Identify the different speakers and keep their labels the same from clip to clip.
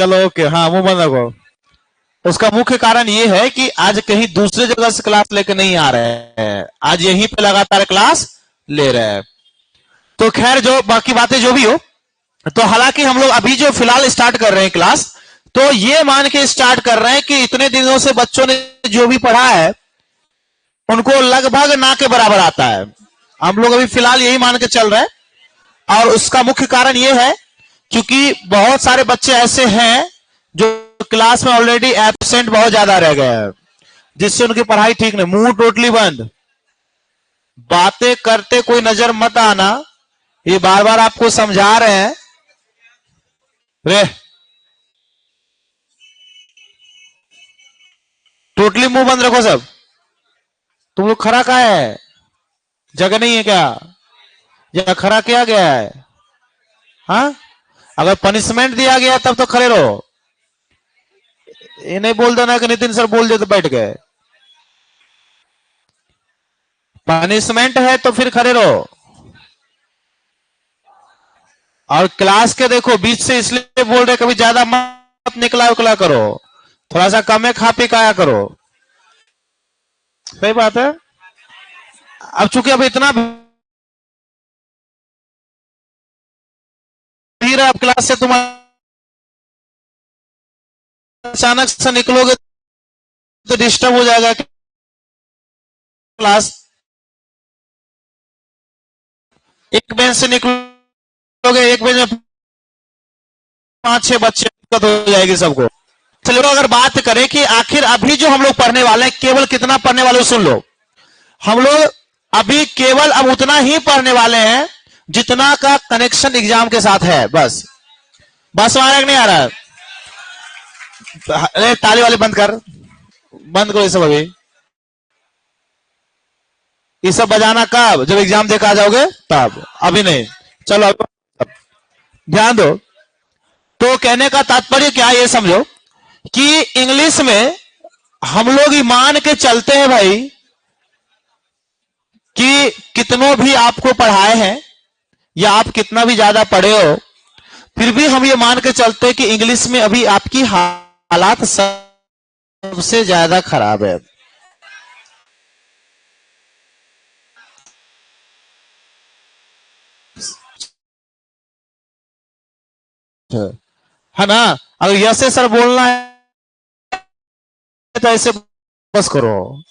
Speaker 1: चलो ओके, हाँ मुंह बंद रखो। उसका मुख्य कारण ये है कि आज कहीं दूसरे जगह से क्लास लेके नहीं आ रहे हैं, आज यहीं पे लगातार क्लास ले रहे हैं। तो खैर जो बाकी बातें जो भी हो, तो हालांकि हम लोग अभी जो फिलहाल स्टार्ट कर रहे हैं क्लास, तो ये मान के स्टार्ट कर रहे हैं कि इतने दिनों से बच्चों ने जो भी पढ़ा है उनको लगभग ना के बराबर आता है। हम लोग अभी फिलहाल यही मान के चल रहे हैं। और उसका मुख्य कारण ये है क्योंकि बहुत सारे बच्चे ऐसे हैं जो क्लास में ऑलरेडी एब्सेंट बहुत ज्यादा रह गए हैं, जिससे उनकी पढ़ाई ठीक नहीं। मुंह टोटली बंद, बातें करते कोई नजर मत आना, ये बार बार आपको समझा रहे हैं। रे टोटली मुंह बंद रखो सब। तुम लोग खड़ा कहा है? जगह नहीं है क्या? या खड़ा किया गया है? हाँ, अगर पनिशमेंट दिया गया तब तो खड़े रहो। ये नहीं बोल देना कि नितिन सर बोल दे तो बैठ गए। पनिशमेंट है तो फिर खड़े रहो। और क्लास के देखो बीच से इसलिए बोल रहे कभी ज्यादा मत निकला उकला करो, थोड़ा सा कम खा पी खाया करो। सही बात है। अब चूंकि अब इतना भीड़ है, अब क्लास से तुम अचानक से निकलोगे तो डिस्टर्ब हो जाएगा क्लास। एक बेंच से निकलोगे, एक बेंच में 5-6 बच्चे, दिक्कत हो जाएगी सबको। चलो अगर बात करें कि आखिर अभी जो हम लोग पढ़ने वाले हैं, केवल कितना पढ़ने वाले सुन लो। हम लोग अभी केवल अब उतना ही पढ़ने वाले हैं जितना का कनेक्शन एग्जाम के साथ है। बस बस हमारा नहीं आ रहा है। अरे ताली वाले बंद कर, बंद करो ये सब। अभी ये सब बजाना कब? जब एग्जाम देकर आ जाओगे तब, अभी नहीं। चलो ध्यान दो। तो कहने का तात्पर्य क्या, ये समझो कि इंग्लिश में हम लोग ही मान के चलते हैं भाई कि कितनों भी आपको पढ़ाए हैं या आप कितना भी ज्यादा पढ़े हो, फिर भी हम ये मान के चलते हैं कि इंग्लिश में अभी आपकी हालात सबसे ज्यादा खराब है। है ना? अगर यसे सर बोलना है तो ऐसे बस करो,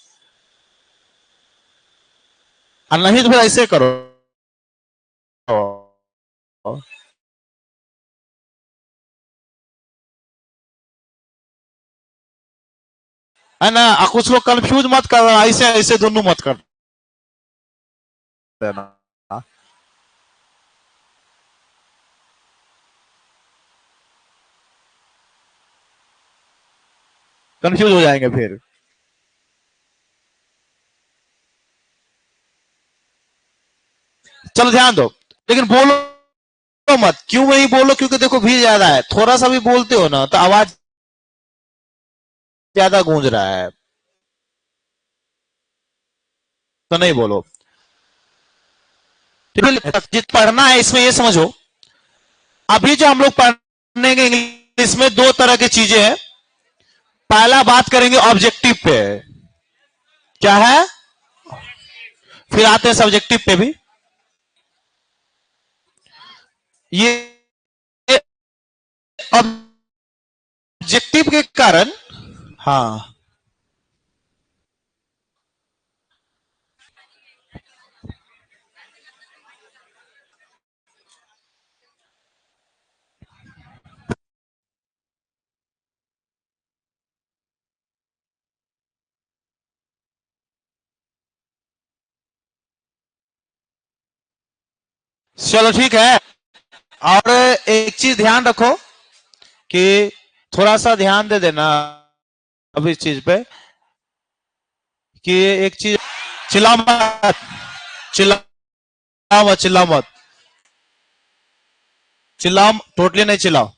Speaker 1: और नहीं तो फिर ऐसे करो। है ना? कुछ लोग कंफ्यूज मत कर, ऐसे ऐसे दोनों मत कर देना। कंफ्यूज हो जाएंगे फिर। चलो ध्यान दो, लेकिन बोलो मत। क्यों नहीं बोलो? क्योंकि देखो भीड़ ज्यादा है, थोड़ा सा भी बोलते हो ना तो आवाज ज्यादा गूंज रहा है, तो नहीं बोलो। जित पढ़ना है इसमें ये समझो, अभी जो हम लोग पढ़ने के इंग्लिश में दो तरह की चीजें हैं। पहला बात करेंगे ऑब्जेक्टिव पे, क्या है, फिर आते हैं सब्जेक्टिव पे भी। ये ऑब्जेक्टिव के कारण, हाँ चलो ठीक है। और एक चीज ध्यान रखो कि थोड़ा सा ध्यान दे देना अब इस चीज पे कि एक चीज, चिल्ला मत, चिल्ला मत, चिल्ला मत, चिल्लाओ टोटली नहीं, चिल्लाओ।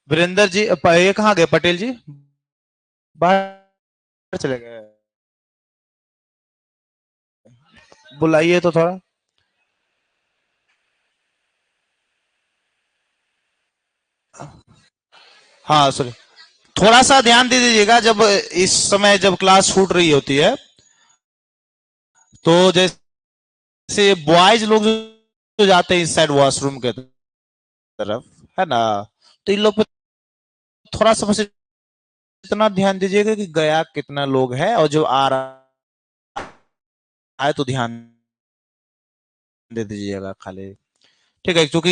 Speaker 1: वीरेंद्र जी ये कहाँ गए? पटेल जी बाहर चले गए, बुलाइए तो थोड़ा। हाँ सॉरी, थोड़ा सा ध्यान दे दीजिएगा। जब इस समय जब क्लास छूट रही होती है, तो जैसे बॉयज लोग जो जाते हैं इस साइड वॉशरूम के तरफ, है ना, तो इन लोग पे थोड़ा सा बस इतना ध्यान दीजिएगा कि गया कितना लोग है, और जो आ रहा है तो ध्यान दे दीजिएगा खाली। ठीक है, क्योंकि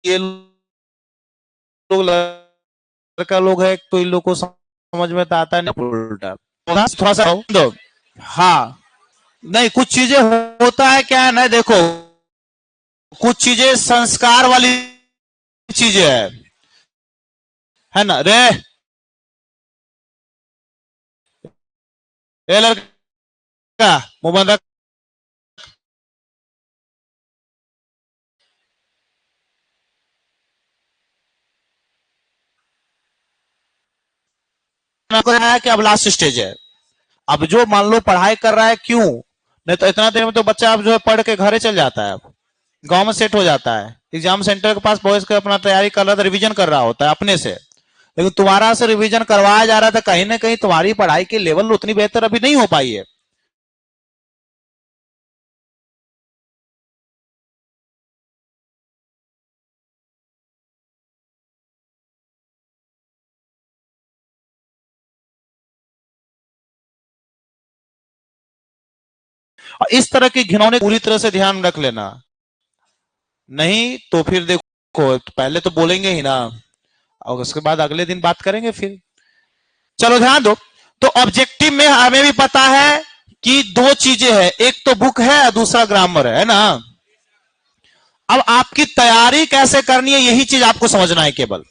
Speaker 1: ये लोग लड़का लोग है तो इन लोग को समझ में तो आता है नहीं उल्टा, थोड़ा सा दो। हाँ, नहीं कुछ चीजें होता है क्या है ना, देखो कुछ चीजें संस्कार वाली चीजें है ना रे, ये लड़का मोबाइल रख, है कि अब लास्ट स्टेज है। अब जो मान लो पढ़ाई कर रहा है, क्यों नहीं तो इतना देर में तो बच्चा अब जो है पढ़ के घरे चल जाता है, अब गांव में सेट हो जाता है, एग्जाम सेंटर के पास पहुंच के अपना तैयारी कर रहा था, रिवीजन कर रहा होता है अपने से। लेकिन तुम्हारा से रिवीजन करवाया जा रहा था, कहीं ना कहीं तुम्हारी पढ़ाई की लेवल उतनी बेहतर अभी नहीं हो पाई है। और इस तरह की घिनौने पूरी तरह से ध्यान रख लेना, नहीं तो फिर देखो पहले तो बोलेंगे ही ना, और उसके बाद अगले दिन बात करेंगे फिर। चलो ध्यान दो। तो ऑब्जेक्टिव में हमें भी पता है कि दो चीजें हैं, एक तो बुक है और दूसरा ग्रामर है ना। अब आपकी तैयारी कैसे करनी है, यही चीज आपको समझना है। केवल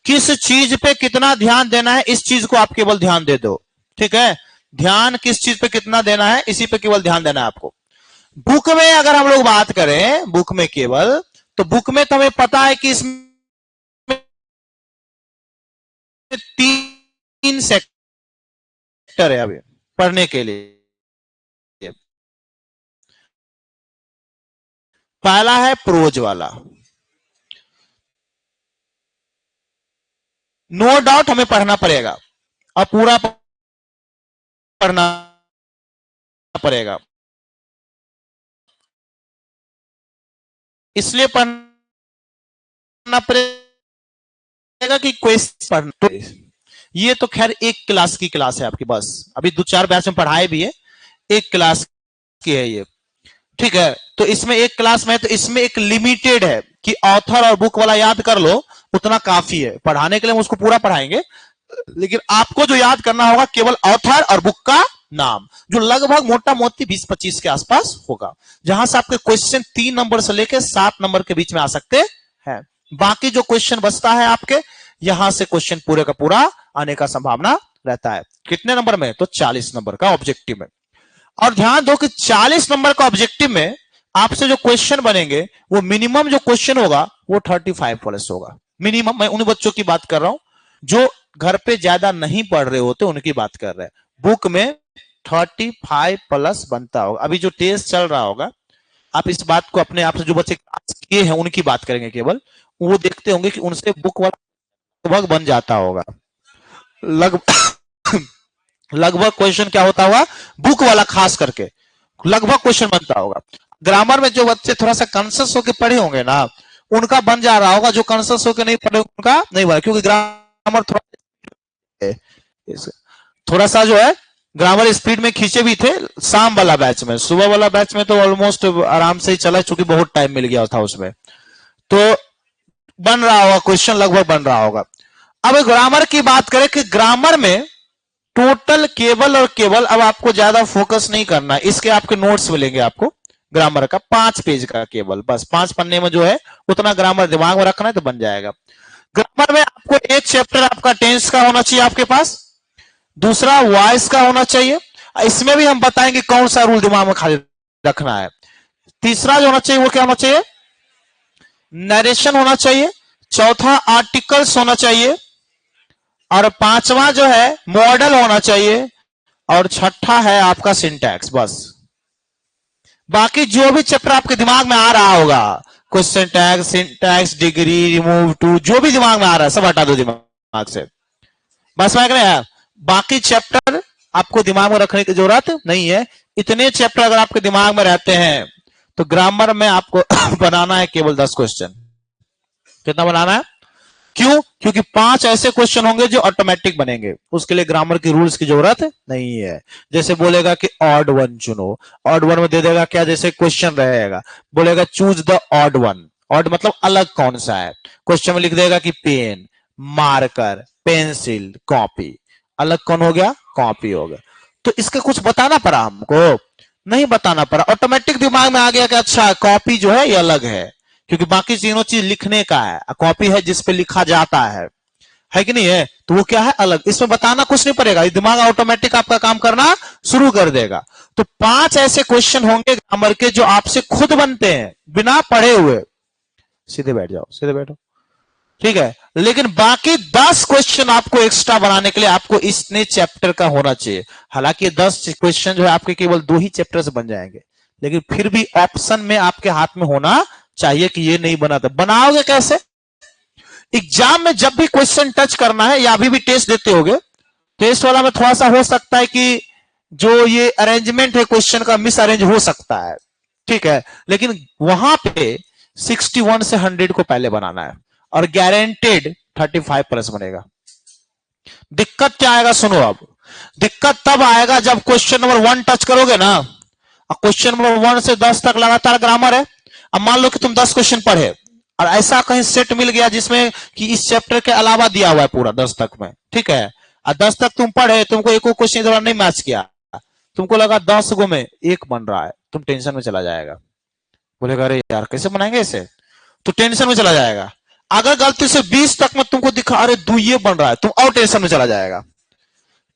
Speaker 1: किस चीज पे कितना ध्यान देना है, इस चीज को आप केवल ध्यान दे दो। ठीक है, ध्यान किस चीज पे कितना देना है, इसी पे केवल ध्यान देना है आपको। बुक में अगर हम लोग बात करें, बुक में केवल, तो बुक में तो हमें पता है कि इसमें तीन सेक्टर है अभी पढ़ने के लिए। पहला है प्रोज वाला, नो डाउट हमें पढ़ना पड़ेगा और पूरा पढ़ना पड़ेगा, इसलिए पढ़ना पड़ेगा कि क्वेश्चन पढ़ना तो, ये तो खैर एक क्लास की क्लास है आपकी, बस अभी दो चार बैच में पढ़ाए भी है, एक क्लास की है ये। ठीक है, तो इसमें एक क्लास में है, तो इसमें एक लिमिटेड है कि ऑथर और बुक वाला याद कर लो, उतना काफी है पढ़ाने के लिए। हम उसको पूरा पढ़ाएंगे, लेकिन आपको जो याद करना होगा केवल ऑथर और बुक का नाम, जो लगभग मोटा मोटी 20-25 के आसपास होगा, जहां से आपके क्वेश्चन 3 नंबर से लेकर 7 नंबर के बीच में आ सकते हैं। बाकी जो क्वेश्चन बचता है आपके, यहां से क्वेश्चन पूरे का पूरा आने का संभावना रहता है। कितने नंबर में, तो 40 नंबर का ऑब्जेक्टिव में। और ध्यान दो कि 40 नंबर का ऑब्जेक्टिव में आपसे जो क्वेश्चन बनेंगे, वो मिनिमम जो क्वेश्चन होगा वो 35 प्लस होगा मिनिमम। मैं उन बच्चों की बात कर रहा हूं जो घर पे ज्यादा नहीं पढ़ रहे होते, उनकी बात कर रहे हैं। बुक में 35 प्लस बनता होगा। अभी जो टेस्ट चल रहा होगा, आप इस बात को अपने आप से, जो बच्चे क्लास किए हैं उनकी बात करेंगे केवल, वो देखते होंगे कि उनसे बुक वाला लगभग बन जाता होगा। लगभग लगभग क्वेश्चन क्या होता होगा, बुक वाला खास करके लगभग क्वेश्चन बनता होगा। ग्रामर में जो बच्चे थोड़ा सा कॉन्शियस होकर पढ़े होंगे ना, उनका बन जा रहा होगा, जो कॉन्शियस होकर नहीं पढ़े उनका नहीं बना, क्योंकि ग्रामर थोड़ा सा जो है ग्रामर स्पीड में खींचे भी थे शाम वाला बैच में। सुबह वाला बैच में तो ऑलमोस्ट आराम से ही चला, चूंकि बहुत टाइम मिल गया था उसमें, तो बन रहा होगा क्वेश्चन, लगभग बन रहा होगा। अब ग्रामर की बात करें कि ग्रामर में टोटल केवल और केवल, अब आपको ज्यादा फोकस नहीं करना है, इसके आपके नोट्स मिलेंगे आपको ग्रामर का 5 पेज का, केवल बस 5 पन्ने में जो है उतना ग्रामर दिमाग में रखना है तो बन जाएगा। ग्रामर में आपको एक चैप्टर आपका टेंस का होना चाहिए आपके पास, दूसरा वॉइस का होना चाहिए, इसमें भी हम बताएंगे कौन सा रूल दिमाग में खाली रखना है। तीसरा जो होना चाहिए वो क्या होना चाहिए, नरेशन होना चाहिए। चौथा आर्टिकल्स होना चाहिए, और पांचवा जो है मॉडल होना चाहिए, और छठा है आपका सिंटैक्स। बस बाकी जो भी चैप्टर आपके दिमाग में आ रहा होगा, question tag, syntax, degree, remove to, जो भी दिमाग में आ रहा है सब हटा दो दिमाग से। बस मैं कह रहा है बाकी चैप्टर आपको दिमाग में रखने की जरूरत नहीं है। इतने चैप्टर अगर आपके दिमाग में रहते हैं तो ग्रामर में आपको बनाना है केवल 10 क्वेश्चन। कितना बनाना है? क्यों? क्योंकि 5 ऐसे क्वेश्चन होंगे जो ऑटोमेटिक बनेंगे, उसके लिए ग्रामर की रूल्स की जरूरत नहीं है। जैसे बोलेगा कि ऑड वन चुनो, ऑड वन में दे देगा क्या, जैसे क्वेश्चन रहेगा बोलेगा choose the odd one, odd मतलब अलग कौन सा है, क्वेश्चन में लिख देगा कि पेन, मार्कर, पेंसिल, कॉपी, अलग कौन हो गया? कॉपी हो गया। तो इसका कुछ बताना पड़ा हमको? नहीं बताना पड़ा, ऑटोमेटिक दिमाग में आ गया कि अच्छा कॉपी जो है ये अलग है, क्योंकि बाकी तीनों चीज लिखने का है, कॉपी है जिसपे लिखा जाता है कि नहीं है, तो वो क्या है? अलग। इसमें बताना कुछ नहीं पड़ेगा, दिमाग ऑटोमेटिक आपका काम करना शुरू कर देगा। तो 5 ऐसे क्वेश्चन होंगे ग्रामर के जो आपसे खुद बनते हैं बिना पढ़े हुए। सीधे बैठ जाओ, सीधे बैठो, ठीक है। लेकिन बाकी 10 क्वेश्चन आपको एक्स्ट्रा बनाने के लिए आपको इतने चैप्टर का होना चाहिए। हालांकि 10 क्वेश्चन जो है आपके केवल 2 ही चैप्टर से बन जाएंगे, लेकिन फिर भी ऑप्शन में आपके हाथ में होना चाहिए कि ये नहीं बना। तो बनाओगे कैसे? एग्जाम में जब भी क्वेश्चन टच करना है, या अभी भी टेस्ट देते होगे, टेस्ट वाला में थोड़ा सा हो सकता है कि जो ये अरेंजमेंट है क्वेश्चन का मिस अरेंज हो सकता है, ठीक है, लेकिन वहां पे 61 से 100 को पहले बनाना है और गारंटेड 35 प्लस बनेगा। दिक्कत क्या आएगा? सुनो, अब दिक्कत तब आएगा जब क्वेश्चन नंबर 1 टच करोगे ना, क्वेश्चन नंबर 1 से 10 तक लगातार ग्रामर है। अब मान लो कि तुम 10 क्वेश्चन पढ़े और ऐसा कहीं सेट मिल गया जिसमें कि इस चैप्टर के अलावा दिया हुआ है पूरा 10 तक में, ठीक है, और 10 तक तुम पढ़े, तुमको एक क्वेश्चन दौरान नहीं मैच किया, तुमको लगा 10 गो में 1 बन रहा है, तुम टेंशन में चला जाएगा, बोलेगा अरे यार कैसे बनाएंगे इसे, तो टेंशन में चला जाएगा। अगर गलती से 20 तक में तुमको दिखा अरे 2 ये बन रहा है, तुम और टेंशन में चला जाएगा।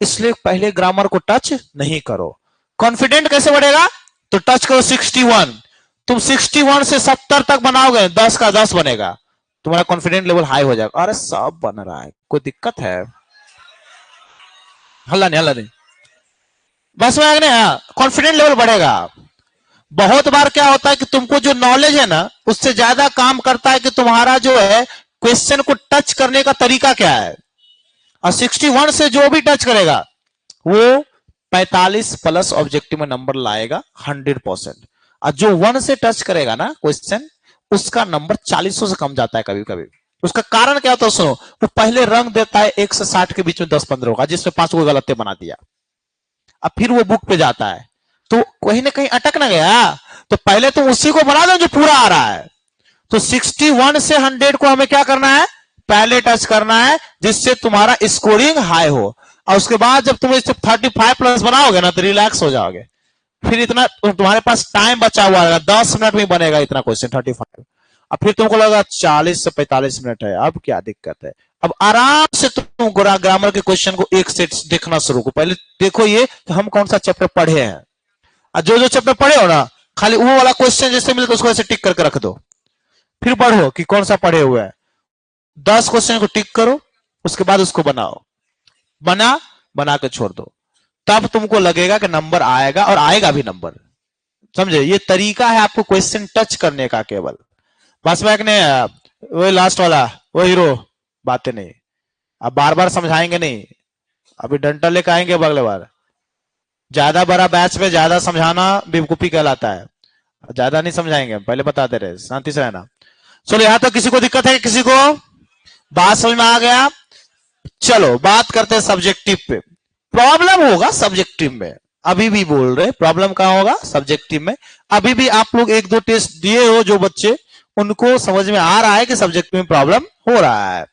Speaker 1: इसलिए पहले ग्रामर को टच नहीं करो। कॉन्फिडेंट कैसे बढ़ेगा? तो टच करो 61, तुम 61 से 70 तक बनाओगे, 10 का 10 बनेगा, तुम्हारा कॉन्फिडेंस लेवल हाई हो जाएगा। अरे सब बन रहा है, कोई दिक्कत है? हल्ला नहीं, हल्ला नहीं, बस में कॉन्फिडेंस लेवल बढ़ेगा। बहुत बार क्या होता है कि तुमको जो नॉलेज है ना, उससे ज्यादा काम करता है कि तुम्हारा जो है क्वेश्चन को टच करने का तरीका क्या है। और 61 से जो भी टच करेगा वो 45 प्लस ऑब्जेक्टिव में नंबर लाएगा 100%। और जो 1 से टच करेगा ना क्वेश्चन, उसका नंबर 40 से कम जाता है कभी कभी। उसका कारण क्या होता है? सुनो, वो पहले रंग देता है 1 से 60 के बीच में 10-15 होगा, जिसमें 5 को गलत बना दिया, अब फिर वो बुक पे जाता है, तो कहीं ना कहीं अटक ना गया। तो पहले तो उसी को बना दो जो पूरा आ रहा है। तो 61 से 100 को हमें क्या करना है? पहले टच करना है, जिससे तुम्हारा स्कोरिंग हाई हो। और उसके बाद जब तुम इसे 35 प्लस बनाओगे ना, तो रिलैक्स हो जाओगे। फिर इतना तुम्हारे पास टाइम बचा हुआ है, 10 मिनट में बनेगा इतना क्वेश्चन 35। अब फिर तुमको लगा 40 से 45 मिनट है, अब क्या दिक्कत है? अब आराम से तुम ग्रामर के क्वेश्चन को एक सेट देखना शुरू करो। पहले देखो ये कि हम कौन सा चैप्टर पढ़े हैं, और जो जो चैप्टर पढ़े हो ना, खाली वो वाला क्वेश्चन जैसे मिले तो उसको ऐसे टिक करके रख दो, फिर पढ़ो कि कौन सा पढ़े हुए हैं। 10 क्वेश्चन को टिक करो, उसके बाद उसको बनाओ, बना के छोड़ दो, तब तुमको लगेगा कि नंबर आएगा, और आएगा भी नंबर। समझे? ये तरीका है आपको क्वेश्चन टच करने का केवल। बस बैक ने वही लास्ट वाला वो हीरो बातें नहीं, अब बार बार समझाएंगे नहीं, अभी डंटा लेकर आएंगे अगले बार। ज्यादा बड़ा बैच में ज्यादा समझाना बेवकूफी कहलाता है, ज्यादा नहीं समझाएंगे, पहले बताते रहे, शांति से रहना। चलो यहां तो किसी को दिक्कत है? किसी को बात समझ में आ गया? चलो बात करते हैं सब्जेक्टिव पे। प्रॉब्लम होगा सब्जेक्टिव में, अभी भी बोल रहे प्रॉब्लम कहां होगा? सब्जेक्टिव में। अभी भी आप लोग 1-2 टेस्ट दिए हो, जो बच्चे उनको समझ में आ रहा है कि सब्जेक्टिव में प्रॉब्लम हो रहा है।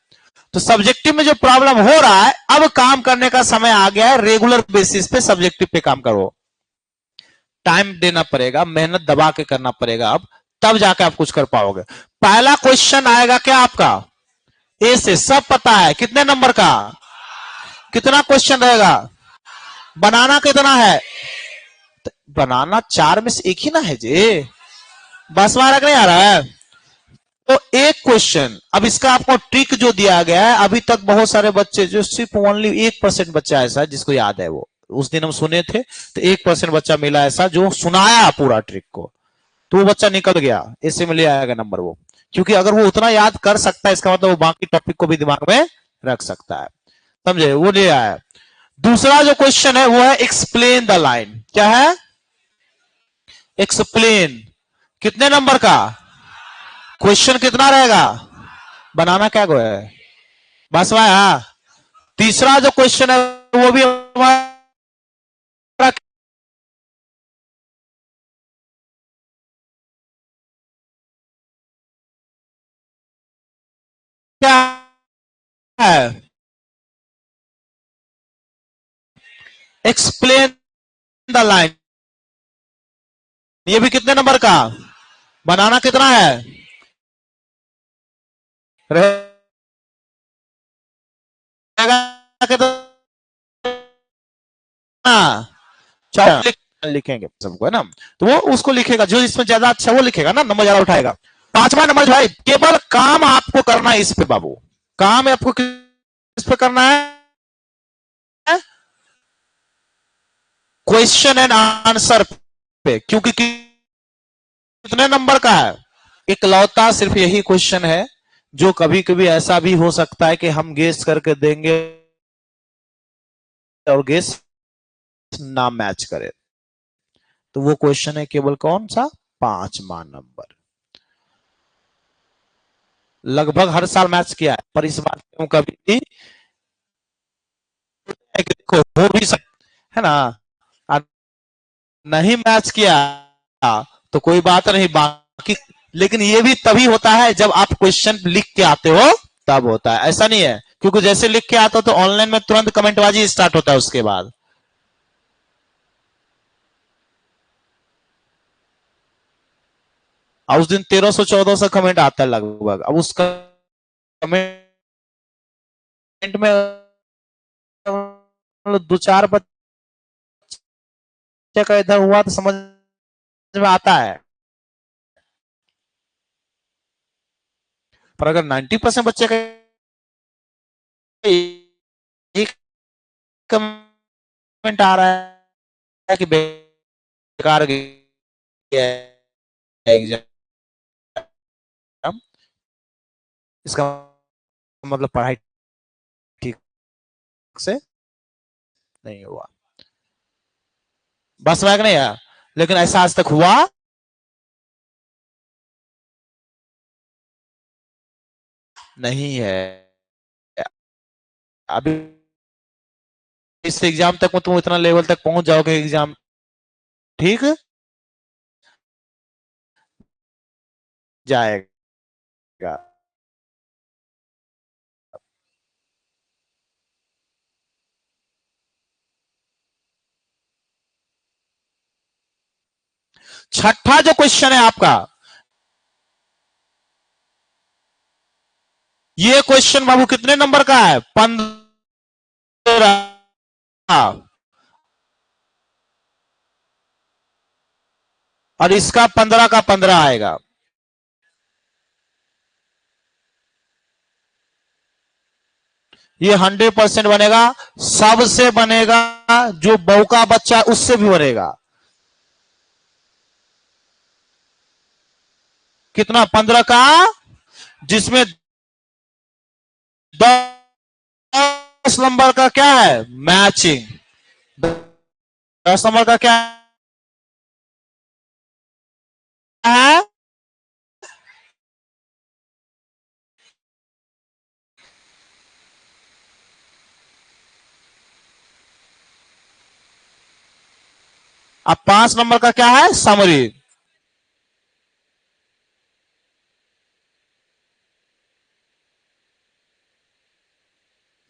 Speaker 1: तो सब्जेक्टिव में जो प्रॉब्लम हो रहा है, अब काम करने का समय आ गया है। रेगुलर बेसिस पे सब्जेक्टिव पे काम करो, टाइम देना पड़ेगा, मेहनत दबा के करना पड़ेगा, अब तब जाके आप कुछ कर पाओगे। पहला क्वेश्चन आएगा क्या आपका? ए से, सब पता है कितने नंबर का, कितना क्वेश्चन रहेगा, बनाना कितना है? तो बनाना 4 में से एक ही ना है जी, बस मारा नहीं आ रहा है। तो एक क्वेश्चन, अब इसका आपको ट्रिक जो दिया गया है, अभी तक बहुत सारे बच्चे जो सिर्फ ओनली 1% बच्चा ऐसा जिसको याद है, वो उस दिन हम सुने थे, तो 1% बच्चा मिला ऐसा जो सुनाया पूरा ट्रिक को। तो वो बच्चा निकल गया, ऐसे में ले आएगा नंबर वो, क्योंकि अगर वो उतना याद कर सकता है इसका मतलब वो बाकी टॉपिक को भी दिमाग में रख सकता है, समझे, वो ले आया। दूसरा जो क्वेश्चन है वो है एक्सप्लेन द लाइन। क्या है? एक्सप्लेन। कितने नंबर का क्वेश्चन, कितना रहेगा, बनाना क्या को है, बस भाई। तीसरा जो क्वेश्चन है वो भी हमारा क्या है, एक्सप्लेन द लाइन। ये भी कितने नंबर का, बनाना कितना है, रहेगा कितना, लिखेंगे सबको, है ना, तो वो उसको लिखेगा, जो इसमें ज्यादा अच्छा वो लिखेगा ना, नंबर ज्यादा उठाएगा। पांचवा नंबर जो है, केवल काम आपको करना है इस पे बाबू, काम आपको किस पे करना है, क्वेश्चन एंड आंसर पे, क्योंकि कितने नंबर का है, इकलौता सिर्फ यही क्वेश्चन है जो कभी कभी ऐसा भी हो सकता है कि हम गेस करके देंगे और गेस ना मैच करे, तो वो क्वेश्चन है केवल कौन सा, 5वां नंबर। लगभग हर साल मैच किया है, पर इस बार क्यों कभी भी देखो हो भी सकता है ना, नहीं मैच किया तो कोई बात नहीं, बाकी लेकिन ये भी तभी होता है जब आप क्वेश्चन लिख के आते हो, तब होता है, ऐसा नहीं है, क्योंकि जैसे लिख के आता हो तो ऑनलाइन में तुरंत कमेंटबाजी स्टार्ट होता है उसके बाद। और उस दिन 1300-1400 कमेंट आता है लगभग, अब उस कमेंट में दो चार बच्चे का इधर हुआ तो समझ में आता है, पर अगर 90% बच्चे का एक कमेंट आ रहा है कि बेकार गया एग्जाम, इसका मतलब पढ़ाई ठीक से नहीं हुआ, बस बैग नहीं है, लेकिन ऐसा आज तक हुआ नहीं है। अभी इस एग्जाम तक में तुम इतना लेवल तक पहुंच जाओगे, एग्जाम ठीक जाएगा। छठा जो क्वेश्चन है आपका, ये क्वेश्चन बाबू कितने नंबर का है, 15, और इसका 15 का 15 आएगा। ये 100% बनेगा, सबसे बनेगा, जो बहू का बच्चा उससे भी बनेगा। कितना, 15 का, जिसमें 10 नंबर का क्या है, मैचिंग, 10 नंबर का क्या है, अब 5 नंबर का क्या है, समरी।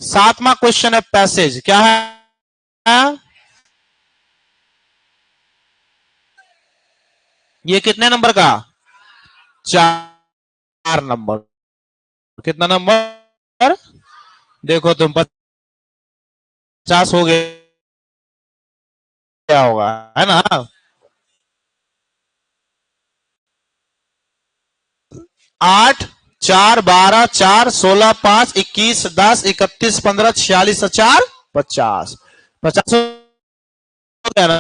Speaker 1: सातवां क्वेश्चन है पैसेज। क्या है, ये कितने नंबर का, 4 नंबर। कितना नंबर, देखो तुम 50 हो गए, क्या होगा, है ना, 8 4 12 4 16 5 21 10 31 15 46 4 50, 50 हो गया ना,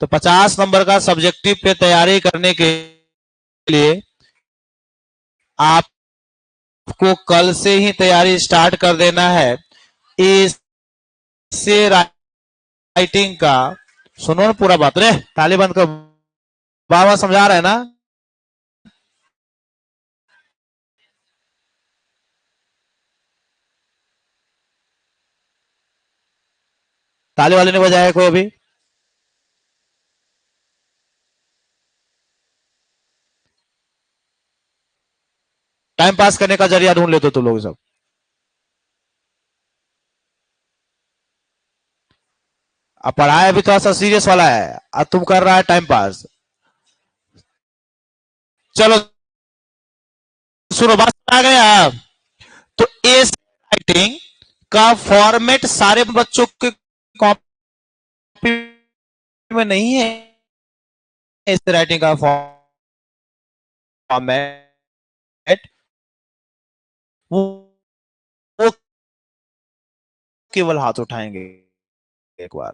Speaker 1: तो 50 नंबर का सब्जेक्टिव पे तैयारी करने के लिए आपको कल से ही तैयारी स्टार्ट कर देना है। इससे राइटिंग का सुनो ना पूरा बात। रे ताली बंद कर, बाबा समझा रहे हैं ना। ताली वाले ने बजाया कोई अभी? टाइम पास करने का जरिया ढूंढ लेते तुम लोग सब। अब पढ़ाई अभी थोड़ा सा सीरियस वाला है, अब तुम कर रहा है टाइम पास। चलो सुनो, बात आ गया। तो एस राइटिंग का फॉर्मेट सारे बच्चों के कॉपी में नहीं है। इस राइटिंग का फॉर्मेट वो केवल हाथ उठाएंगे एक बार।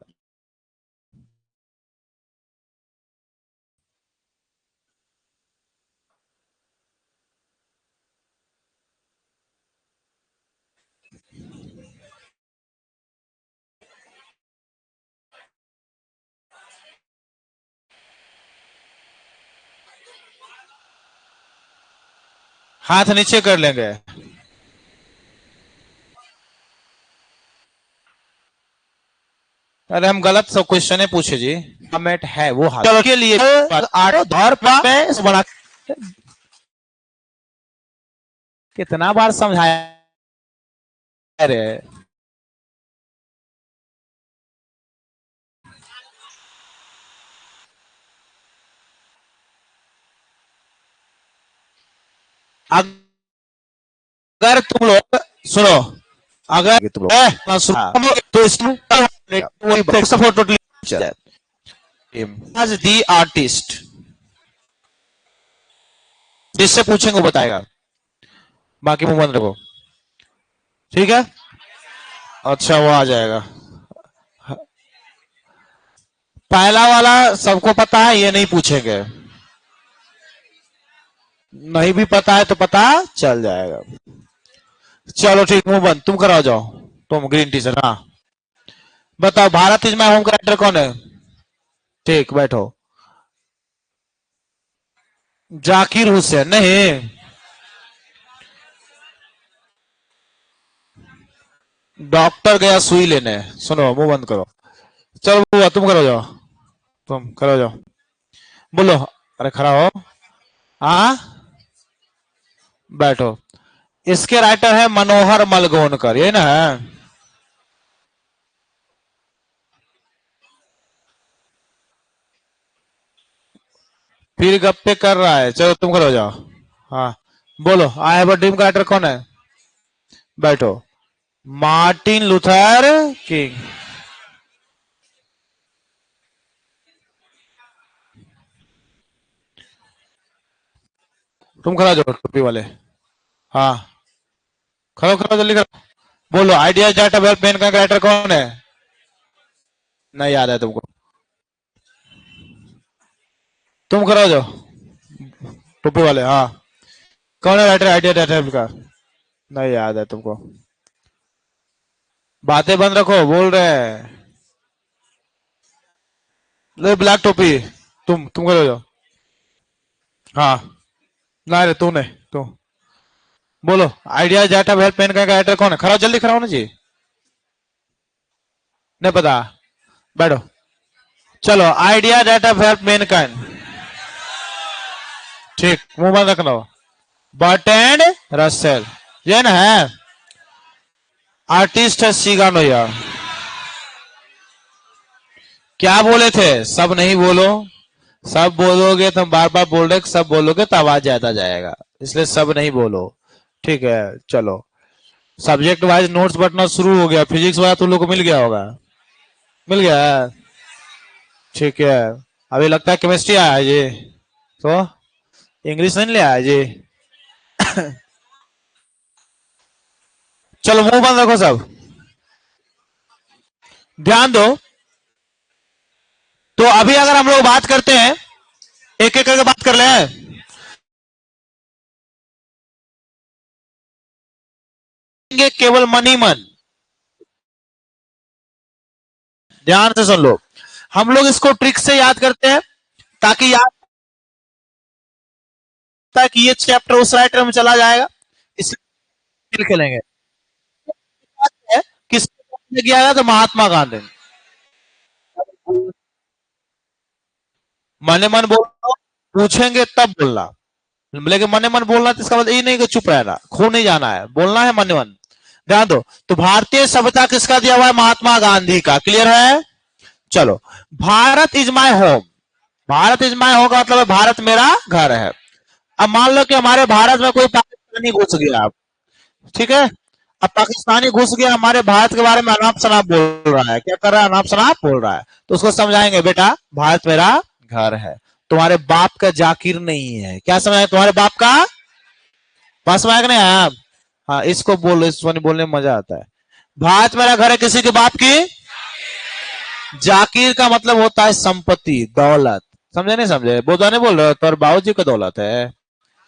Speaker 1: हाथ नीचे कर लेंगे। अरे हम गलत सब क्वेश्चन पूछे जी, फॉर्मेट है वो हाथ के लिए आठ धर पे बना। कितना बार समझाया रे। अगर तुम लोग सुनो, अगर तुम लोग तो इसमें दी आर्टिस्ट जिससे पूछेंगे वो बताएगा, बाकी मुंह बंद रखो, ठीक है? अच्छा वो आ जाएगा। पहला वाला सबको पता है, ये नहीं पूछेंगे। नहीं भी पता है तो पता चल जाएगा। चलो ठीक, मुंह बंद, तुम कराओ जाओ। तुम ग्रीन टी शर्ट, हाँ बताओ, भारत इज माय होम का राइटर कौन है? ठीक बैठो। जाकिर हुसैन नहीं, डॉक्टर गया सुई लेने। सुनो मुंह बंद करो। चलो बुआ तुम करो जाओ, तुम करो जाओ, बोलो। अरे खड़ा हो, हाँ बैठो। इसके राइटर है मनोहर मलगोनकर, ये ना है? फिर गप्पे कर रहा है, चलो तुम करो जाओ। हाँ बोलो, आई हैव अ ड्रीम का राइटर कौन है? बैठो। Martin Luther king. तुम खड़ा जाओ टोपी वाले, हाँ खड़ो खड़ो जल्दी करो। बोलो, idea that a well pen का राइटर कौन है? नहीं याद है तुमको? तुम खड़ा जाओ टोपी वाले, हाँ कौन है राइटर आइडिया दैट का? नहीं याद है तुमको? बातें बंद रखो, बोल रहे हैं। ले ब्लैक टोपी, तुम खड़े हो जाओ। हाँ ना रे तू नहीं, तू बोलो, idea that a well pen का राइटर कौन है? खड़ा हो, जल्दी खड़ा होना चाहिए। नहीं पता? बैठो। चलो, idea that a well pen का, ठीक मुंह बंद रखना। बर्ट एंड रसेल, ये ना है? आर्टिस्ट है सिगानो यार। क्या बोले थे? सब नहीं बोलो, सब बोलोगे तो बार बार बोल रहे, सब बोलोगे तो आवाज ज्यादा जाएगा, इसलिए सब नहीं बोलो, ठीक है? चलो, सब्जेक्ट वाइज नोट्स बटना शुरू हो गया। फिजिक्स वाला तुम लोग को मिल गया होगा, मिल गया? ठीक है। अभी लगता है केमिस्ट्री आया है जी, तो इंग्लिश नहीं ले आया जी। चलो मुंह बंद रखो सब, ध्यान दो। तो अभी अगर हम लोग बात करते हैं, एक एक करके बात कर ले, केवल मन ही मन। ध्यान से सुन लो, हम लोग इसको ट्रिक से याद करते हैं ताकि याद कि ये चैप्टर उस राइटर में चला जाएगा, इसलिए खेलेंगे। किसने किया था? तो महात्मा गांधी। मने मन बोलना, पूछेंगे तब बोलना, लेकिन मने मन बोलना तो इसका मतलब ये नहीं कि चुप रहना, खो नहीं जाना है, बोलना है मने मन। ध्यान दो, तो भारतीय सभ्यता किसका दिया हुआ है? महात्मा गांधी का। क्लियर है? चलो, Bharat is my home. Bharat is my home का मतलब है भारत मेरा घर है। अब मान लो कि हमारे भारत में कोई पाकिस्तानी घुस गया, ठीक है, अब पाकिस्तानी घुस गया हमारे भारत के बारे में, अनाप शनाप बोल रहा है। क्या कर रहा है? अनाप शनाप बोल रहा है। तो उसको समझाएंगे, बेटा भारत मेरा घर है, तुम्हारे बाप का जाकिर नहीं है। क्या समझाए? तुम्हारे बाप का, पास में आया नहीं आया? हाँ, इसको बोलो, इस बोलने में मजा आता है। भारत मेरा घर है किसी के बाप की, जाकिर का मतलब होता है संपत्ति, दौलत। समझे नहीं समझे? बोधा नहीं बोल रहे, तो बाबू जी का दौलत है,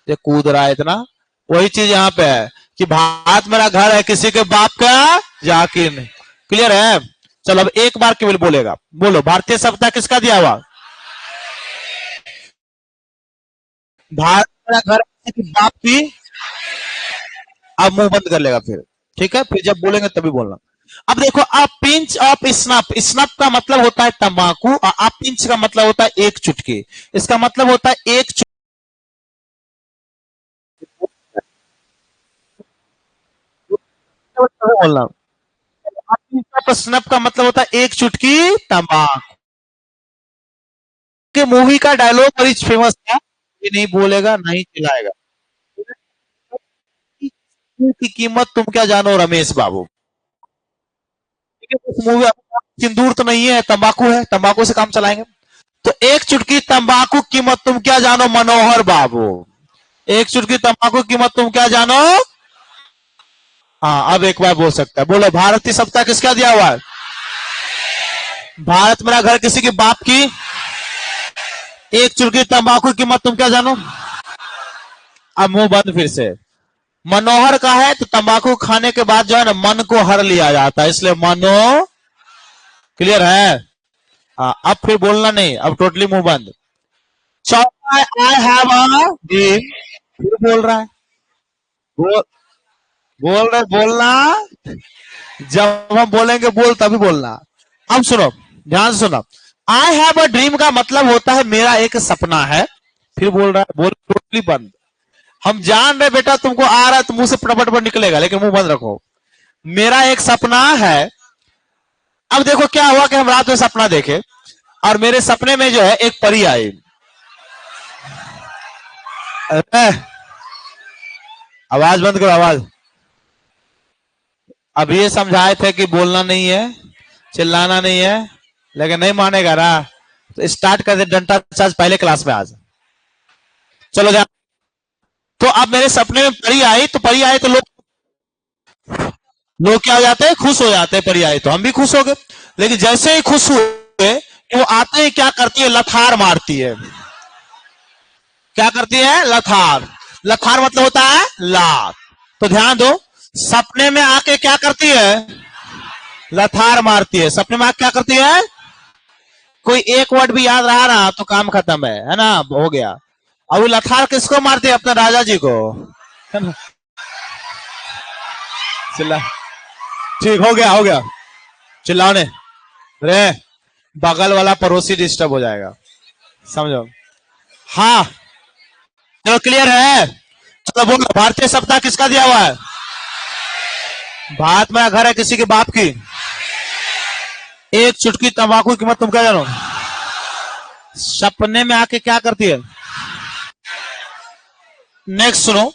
Speaker 1: ये कूद रहा है इतना। वही चीज यहाँ पे है कि भारत मेरा घर है किसी के बाप का जाकिर नहीं। क्लियर है? चलो अब एक बार केवल बोलेगा, बोलो भारतीय सभ्यता किसका दिया हुआ? भारत मेरा घर किसी के बाप की। अब मुंह बंद कर लेगा फिर, ठीक है? फिर जब बोलेंगे तभी बोलना। अब देखो, a pinch of snuff, snuff का मतलब होता है तंबाकू, और अ पिंच का मतलब होता है एक चुटकी। इसका मतलब होता है एक बोलना। स्नफ का मतलब होता है एक चुटकी तंबाकू। के मूवी का डायलॉग बड़ी फेमस था, ये नहीं बोलेगा नहीं चिल्लाएगा, की कीमत तुम क्या जानो रमेश बाबू। ठीक है, उस मूवी, सिंदूर तो नहीं है, तंबाकू है, तंबाकू से काम चलाएंगे। तो एक चुटकी तंबाकू कीमत तुम क्या जानो मनोहर बाबू। एक चुटकी तंबाकू कीमत तुम क्या जानो। हाँ, अब एक बार बोल सकता है, बोलो भारतीय सत्ता किसका दिया हुआ है? भारत मेरा घर किसी के बाप की, एक चुटकी तंबाकू कीमत तुम क्या जानो। अब मुंह बंद फिर से। मनोहर का है तो तंबाकू खाने के बाद जो है ना मन को हर लिया जाता है, इसलिए मनो। क्लियर है? अब फिर बोलना नहीं, अब टोटली मुंह बंद। चौथा है आई हैव अ ड्रीम। फिर बोल रहा है, बोल बोल रहे बोलना, जब हम बोलेंगे बोल तभी बोलना। अब सुनो, ध्यान से सुनो। आई हैव अ ड्रीम का मतलब होता है मेरा एक सपना है। फिर बोल रहा है, बोल टोटली बंद। हम जान रहे बेटा तुमको आ रहा है तो मुंह से पटपट पर निकलेगा, लेकिन मुंह बंद रखो। मेरा एक सपना है। अब देखो क्या हुआ कि हम रात में सपना देखे और मेरे सपने में जो है एक परी आई। आवाज बंद करो, आवाज। अब ये समझाए थे कि बोलना नहीं है, चिल्लाना नहीं है, लेकिन नहीं मानेगा ना, तो स्टार्ट कर दे डंटा चार्ज पहले क्लास में आज। चलो जा। तो अब मेरे सपने में परी आई, तो परी आई तो लोग क्या हो जाते हैं? खुश हो जाते हैं। परी आई तो हम भी खुश हो गए, लेकिन जैसे ही खुश हुए वो आते ही क्या करती है? लथार मारती है। क्या करती है? लथार। लथार मतलब होता है लात। तो ध्यान दो, सपने में आके क्या करती है? लथार मारती है। सपने में आके क्या करती है? कोई एक वर्ड भी याद रहा ना तो काम खत्म है ना, हो गया। अब लथार किसको मारती है? अपने राजा जी को, है ना? चिल्ला, ठीक हो गया, हो गया, चिल्लाने रे, बगल वाला पड़ोसी डिस्टर्ब हो जाएगा, समझो। हाँ, चलो क्लियर है? चलो बोलो भारतीय सत्ता किसका दिया हुआ है? भारत मेरा घर है किसी के बाप की, एक चुटकी तंबाकू की कीमत तुम क्या जानो। सपने में आके क्या करती है? नेक्स्ट सुनो,